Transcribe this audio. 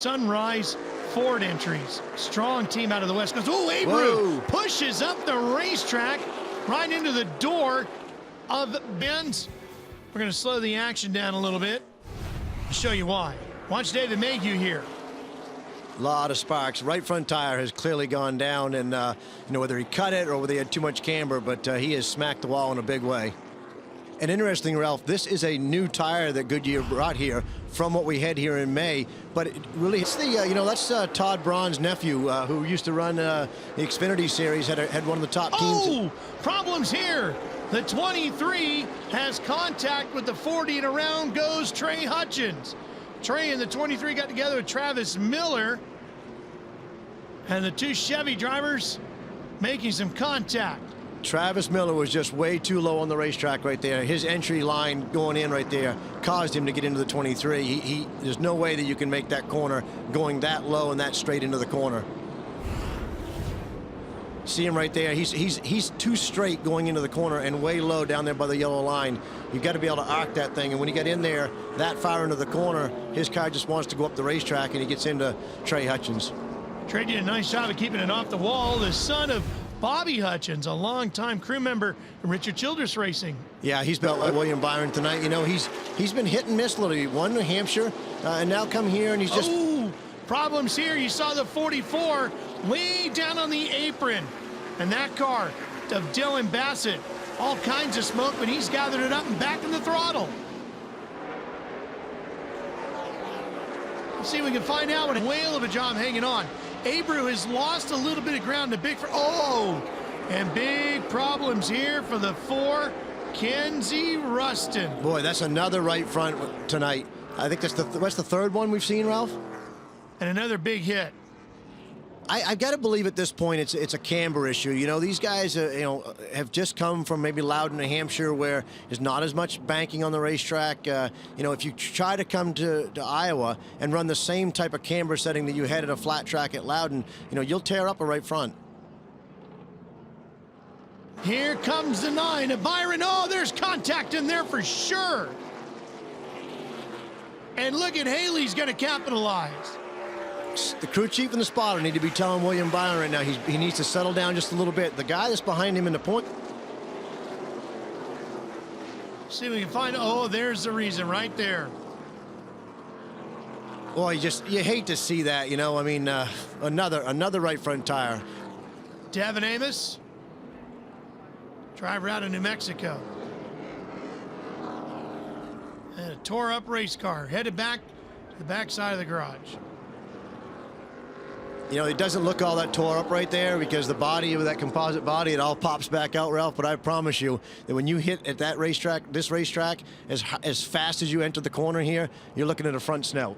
Sunrise Ford entries. Strong team out of the West Coast. Oh, Abreu pushes up the racetrack right into the door of Ben's. We're going to slow the action down a little bit. I'll show you why. Watch David Mayhew here. A lot of sparks. Right front tire has clearly gone down, and whether he cut it or whether he had too much camber, but he has smacked the wall in a big way. And interesting, Ralph, this is a new tire that Goodyear brought here from what we had here in May. But it really, it's the, that's Todd Braun's nephew who used to run the Xfinity Series, had one of the top teams. Oh, problems here. The 23 has contact with the 40, and around goes Trey Hutchins. Trey and the 23 got together with Travis Miller, and the two Chevy drivers making some contact. Travis Miller was just way too low on the racetrack right there. His entry line going in right there caused him to get into the 23. There's no way that you can make that corner going that low and that straight into the corner. See him right there. He's too straight going into the corner and way low down there by the yellow line. You've got to be able to arc that thing. And when you get in there that far into the corner, his car just wants to go up the racetrack, and he gets into Trey Hutchins. Trey did a nice job of keeping it off the wall. The son of Bobby Hutchins, a longtime crew member in Richard Childress Racing. Yeah, he's built like William Byron tonight. You know, he's been hit and miss a little. He won New Hampshire, and now come here, and he's just... Oh, problems here. You saw the 44 way down on the apron. And that car of Dylan Bassett, all kinds of smoke, but he's gathered it up and back in the throttle. Let's see if we can find out what a whale of a job hanging on. Abreu has lost a little bit of ground to Big... and big problems here for the 4, Kenzie Ruston. Boy, that's another right front tonight. I think that's the third one we've seen, Ralph. And another big hit. I've got to believe at this point it's a camber issue. You know, these guys, have just come from maybe Loudon, New Hampshire, where there's not as much banking on the racetrack. If you try to come to Iowa and run the same type of camber setting that you had at a flat track at Loudon, you'll tear up a right front. Here comes the 9 of Byron. Oh, there's contact in there for sure. And look at Haley's going to capitalize. The crew chief and the spotter need to be telling William Byron right now he needs to settle down just a little bit. The guy that's behind him in the point. See if we can find... Oh, there's the reason right there. Well, you hate to see that, another right front tire. Devin Amos, driver out of New Mexico. And a tore up race car headed back to the back side of the garage. It doesn't look all that tore up right there because the body of that composite body, it all pops back out, Ralph. But I promise you that when you hit at that racetrack, this racetrack, as fast as you enter the corner here, you're looking at a front snout.